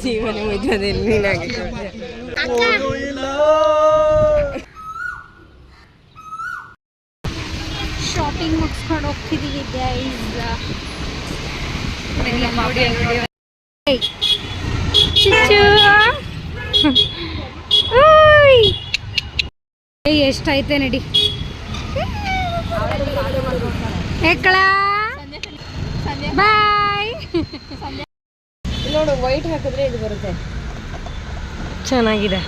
ಜೀವನ ಮಧ್ಯದಲ್ಲಿ ಶಾಪಿಂಗ್ ಮುಗಿಸ್ಕೊಂಡು ಹೋಗ್ತಿದ್ದೀವಿ ಎಷ್ಟೈತೆ ನಡಿ ಬಾಯ್. ನೋಡು ವೈಟ್ ಹಾಕಿದ್ರೆ ಇದು ಬರುತ್ತೆ, ಚೆನ್ನಾಗಿದೆ.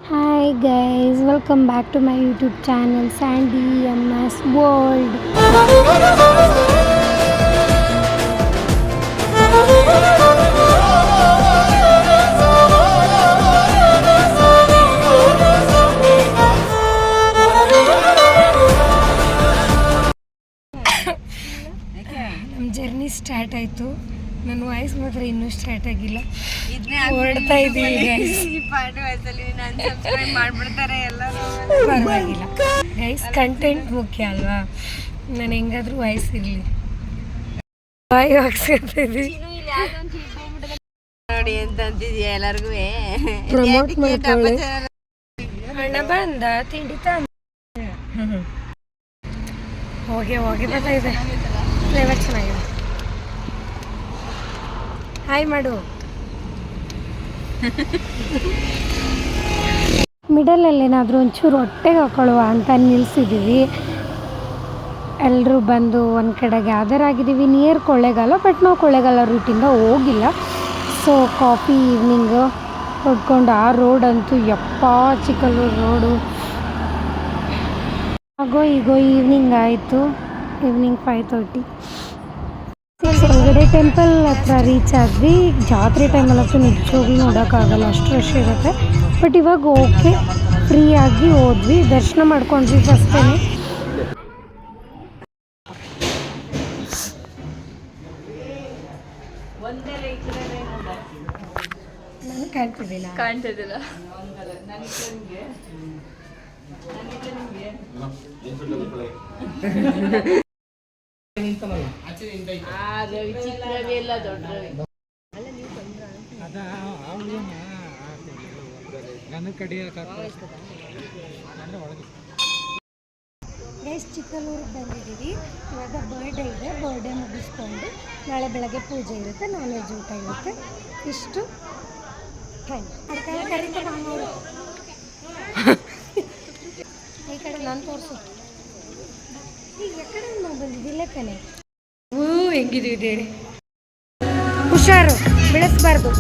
Hi guys, welcome back to my YouTube channel Sandy MS world. ನಮ್ಮ ಜರ್ನಿ ಸ್ಟಾರ್ಟ್ ಆಯಿತು. ನನ್ನ ವಾಯ್ಸ್ ಮಾತ್ರ ಇನ್ನೂ ಸ್ಟಾರ್ಟ್ ಆಗಿಲ್ಲ, ಹೊರಡ್ತಾ ಇದ್ದೀವಿ. ಪರವಾಗಿಲ್ಲ ಗೈಸ್, ಕಂಟೆಂಟ್ ಮುಖ್ಯ ಅಲ್ವಾ. ನಾನು ಹೆಂಗಾದ್ರೂ ವಾಯ್ಸ್ ಇರಲಿ, ಬಾಯಿ ಹಾಕ್ಸಿರ್ತಿದ್ವಿ. ನೋಡಿ ಅಂತ ಅಂತಿದ್ಯಾ ಎಲ್ಲರಿಗೂ ಪ್ರಮೋಟ್ ಮಾಡ್ಕೊಳ್ಳಿ. ಹಣ ಬಂದ ತಿಂಡಿ ಹೋಗಿ ಬರ್ತಾ ಇದೆ. ಫ್ಲೇವರ್ ಚೆನ್ನಾಗಿದೆ. ಹಾಯ್ ಮಾಡು. ಮಿಡಲಲ್ಲಿ ಏನಾದರೂ ಒಂಚೂರು ಹೊಟ್ಟೆಗೆ ಹಾಕೊಳ್ಳುವ ಅಂತ ನಿಲ್ಲಿಸಿದ್ದೀವಿ. ಎಲ್ಲರೂ ಬಂದು ಒಂದು ಕಡೆ ಗ್ಯಾದರ್ ಆಗಿದ್ದೀವಿ ನಿಯರ್ ಕೊಳ್ಳೇಗಾಲ. ಬಟ್ ನಾವು ಕೊಳ್ಳೇಗಾಲ ರೂಟಿಂದ ಹೋಗಿಲ್ಲ. ಸೊ ಕಾಫಿ ಈವ್ನಿಂಗು ಹೊಡ್ಕೊಂಡು ಆ ರೋಡ್ ಅಂತೂ ಯಪ್ಪ ಚಿಕ್ಕಲ್ಲೂರು ರೋಡು. ಈಗೋ ಈವ್ನಿಂಗ್ ಆಯಿತು. ಈವ್ನಿಂಗ್ 5:30 ಹೊರಗಡೆ ಟೆಂಪಲ್ ಹತ್ರ ರೀಚ್ ಆದ್ವಿ. ಜಾತ್ರೆ ಟೈಮಲ್ಲಂತೂ ನಿಜವಾಗ್ಲೂ ನೋಡೋಕ್ಕಾಗಲ್ಲ, ಅಷ್ಟು ರಶ್ ಇರುತ್ತೆ. ಬಟ್ ಇವಾಗ ಓಕೆ, ಫ್ರೀಯಾಗಿ ಹೋದ್ವಿ, ದರ್ಶನ ಮಾಡ್ಕೊಂಡ್ವಿ ಫಸ್ಟೇ. ನನಗೆ ಕಾಣ್ತಿದ್ದಿಲ್ಲ. ಗೈಸ್, ಚಿಕ್ಕಲ್ಲೂರಿಗೆ ಬಂದಿದ್ದೀವಿ. ಇವಾಗ ಬರ್ಡೇ ಇದೆ. ಬರ್ಡೇ ಮುಗಿಸ್ಕೊಂಡು ನಾಳೆ ಬೆಳಗ್ಗೆ ಪೂಜೆ ಇರುತ್ತೆ, ನಾನ್ ವೆಜ್ ಊಟ ಇರುತ್ತೆ. ಇಷ್ಟು ಕರೀತಾರೆ. ನಾನು ಈ ಕಡೆ ನಾನು ತೋರಿಸು. ಈಗ ಎಕಡೆ ನಾವು ಬಂದಿದ್ದಿಲ್ಲ ಕಣೆ. ಹೆಂಗಿದ್ದೀವಿ, ಹುಷಾರು, ಬೆಳೆಸಬಾರ್ದು.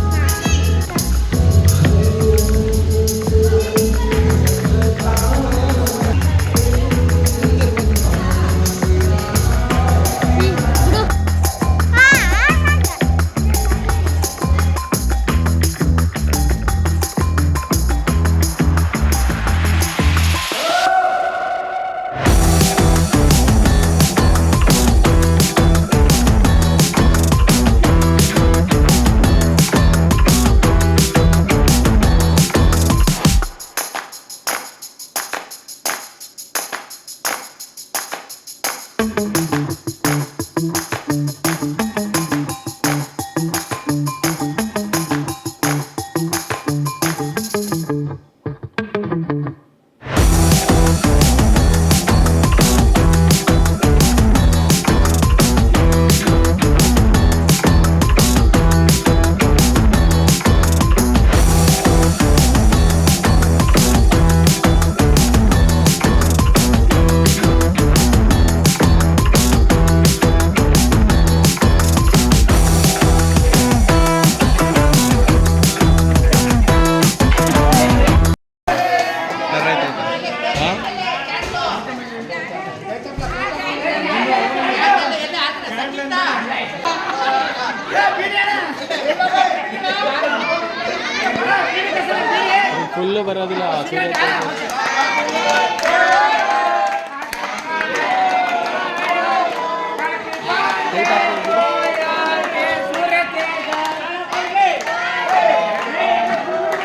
ಫುಲ್ಲು ಬರೋದಿಲ್ಲ.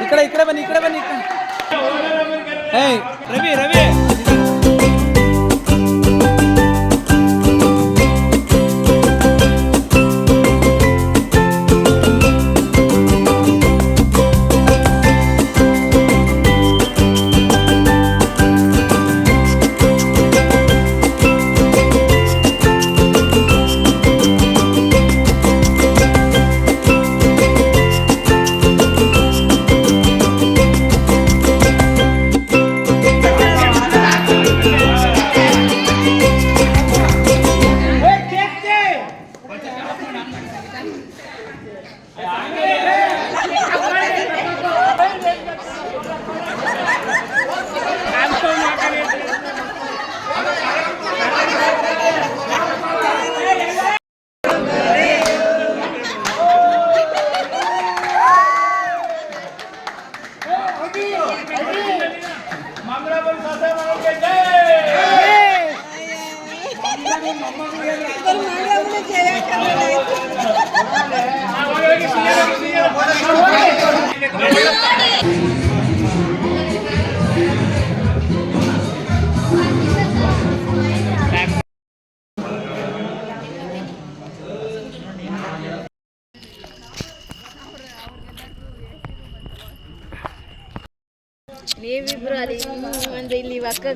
ಈ ಕಡೆ ಬನ್ನಿ, ಈ ಕಡೆ ಬನ್ನಿ. ರವಿ ನೀವಿಬ್ರು ಅಲ್ಲಿ ಅಂದ್ರೆ ಇಲ್ಲಿ ಅಕ್ಕ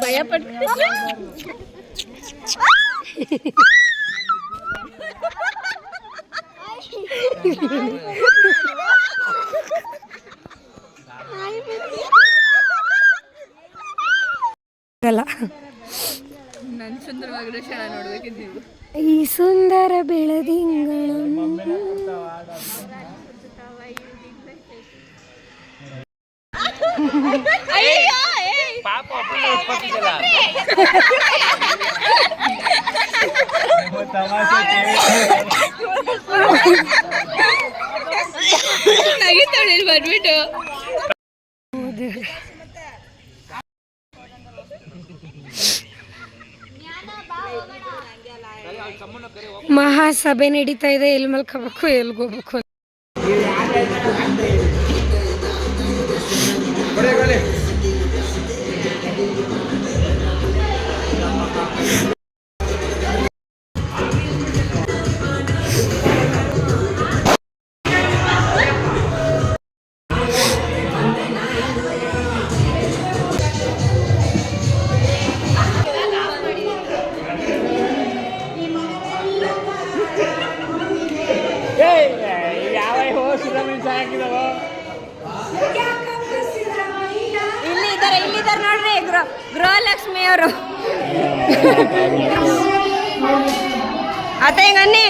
ಭಯ ಪಟ್ಟು ನನ್ನ ಸುಂದರವಾಗಿರೋ ಕ್ಷಣ ನೋಡ್ಬೇಕಿದ್ದೀವಿ. ಈ ಸುಂದರ ಬೆಳದಿಂಗಳು ಬಂದ್ಬಿಟ್ಟು ಮಹಾಸಭೆ ನಡೀತಾ ಇದೆ. ಎಲ್ಲಿ ಮಲ್ಕೋಬೇಕು ಎಲ್ಗೋಗ್ಬೇಕು ಇಲ್ಲಿದ್ದಾರೆ ನೋಡ್ರಿ ಗೃಹಲಕ್ಷ್ಮಿ ಅವರು. ಆತ ಹೆಂಗನ್ನಿ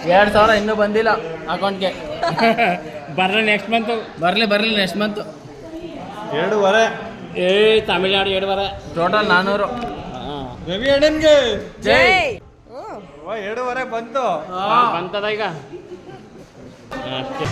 2,000 ಇನ್ನೂ ಬಂದಿಲ್ಲ ಅಕೌಂಟ್ಗೆ. ಬರ್ಲಿ ನೆಕ್ಸ್ಟ್ ಮಂತು. ಬರ್ಲಿ next month. 2.5 Tamil Nadu 2.5 total 400. Ravi ಅಣ್ಣನ್ಗೆ ಜೈ. 2.5 ಬಂತು. ಬಂತದ ಈಗ ಅಷ್ಟೇ.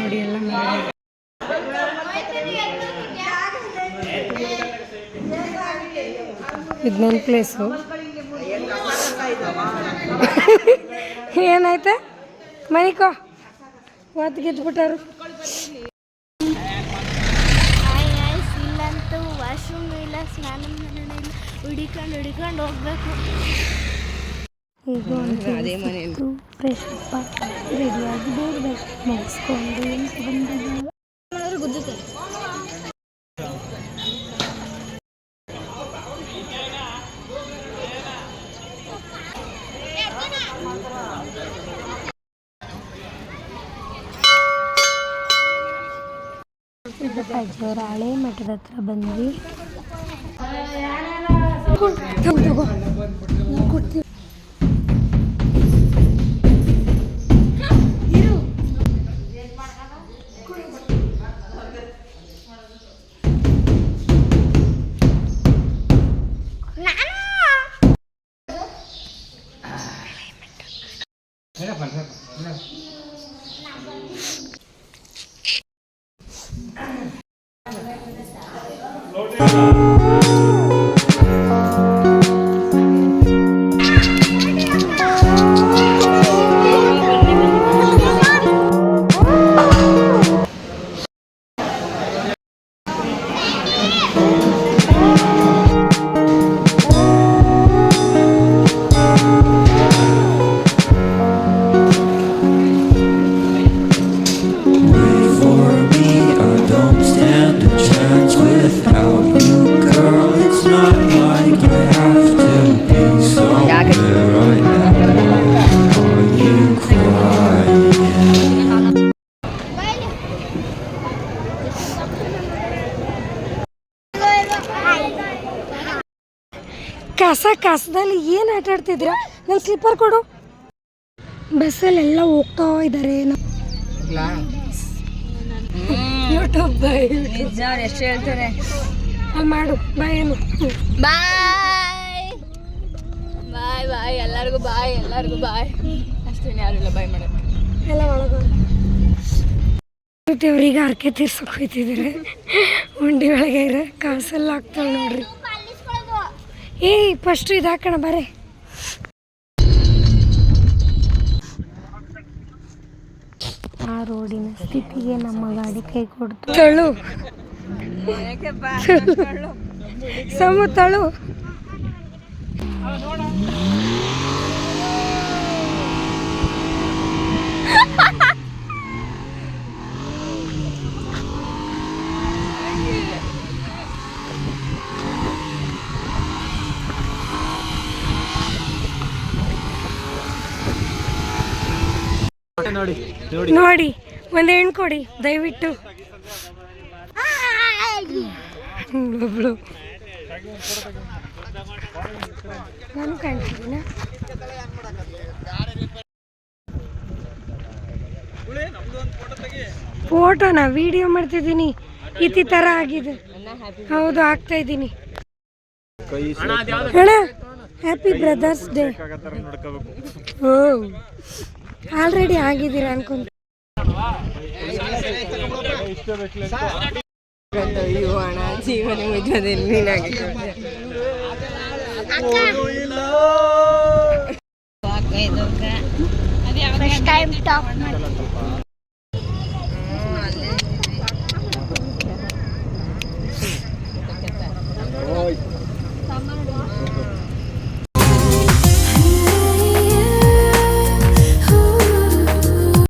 ನೋಡಿ ಎಲ್ಲ ಇದು ನನ್ನ ಪ್ಲೇಸು. ಏನಾಯ್ತು ಮನಿಕೋ ಒತ್ತು ಗೆದ್ಬಿಟ್ಟಾರು. ಇಲ್ಲಂತೂ ವಾಶ್ರೂಮ್ ಇಲ್ಲ, ಸ್ನಾನ ಮಾಡೋಣ ಇಲ್ಲ, ಹುಡಿಕೊಂಡು ಹೋಗ್ಬೇಕು. ಈಗ ಒಂದು ಫ್ರೆಶ್ ಅಪ್ ರೆಡಿಯಾಗಿ ಬೇಗ ಮುಗಿಸ್ಕೊಂಡು ಗುದ್ದುತ್ತೆ. ಅಜ್ಜಿಯವರ ಹಳೆ ಮಠದ ಹತ್ರ ಬಂದ್ವಿ. ತಗೋ ಕೊಡ್ತೀವಿ. ಕಸದಲ್ಲಿ ಏನು ಆಟ ಆಡ್ತಿದ್ರ? ನನ್ನ ಸ್ಲಿಪ್ಪರ್ ಕೊಡು. ಬಸ್ಸಲ್ಲೆಲ್ಲ ಹೋಗ್ತಾ ಇದ್ದಾರೆ. ಯೂಟ್ಯೂಬ್ ಬಾಯ್ ಎಷ್ಟು ಹೇಳ್ತಾರೆ ಅಲ್ಲಿ ಮಾಡು. ಬಾಯ್ ಏನು? ಬಾಯ್ ಬಾಯ್ ಬಾಯ್ ಎಲ್ಲರಿಗೂ ಬಾಯ್, ಎಲ್ಲರಿಗೂ ಬಾಯ್ ಅಷ್ಟೇನು ಯಾರಿಲ್ಲ ಬಾಯ್ ಮಾಡೋಕ್ಕೆ. ಎಲ್ಲ ಒಳಗೆ ಅವ್ರಿಗೆ ಅರ್ಕೆ ತೀರ್ಸಕ್ಕೆ ಹೋಯ್ತಿದ್ದಾರೆ. ಉಂಡಿ ಒಳಗೆ ಇರೋ ಕಾಸೆಲ್ಲ ಹಾಕ್ತಾಳೆ ನೋಡ್ರಿ. ಫಸ್ಟ್ ಇದು ಹಾಕೋಣ ಬರೇ. ಆ ರೋಡಿನ ಸ್ಥಿತಿಗೆ ನಮ್ಮ ಗಾಡಿ ಕೈ ಕೊಡ್ತು. ತಳು ಸಮು ತಳು. ನೋಡಿ ಒಂದು ಹೆಣ್ಣು ಕೊಡಿ ದಯವಿಟ್ಟು. ಒಬ್ಳು ನಾನು ಕಾಣ್ತಿದ್ದೀನ. ಫೋಟೋನ ವಿಡಿಯೋ ಮಾಡ್ತಿದ್ದೀನಿ. ಇತಿ ಥರ ಆಗಿದೆ. ಹೌದು ಆಗ್ತಾ ಇದ್ದೀನಿ. ಅಣ್ಣ ಹ್ಯಾಪಿ ಬ್ರದರ್ಸ್ ಡೇ. ಓ ಆಲ್ರೆಡಿ ಆಗಿದ್ದೀರಾ ಅನ್ಕೊಂತ. ಅಯ್ಯೋ ಅಣ್ಣ ಜೀವನ ಮುಗಿದೋದಿಲ್ಲ ನೀನಾಗಿ. First time top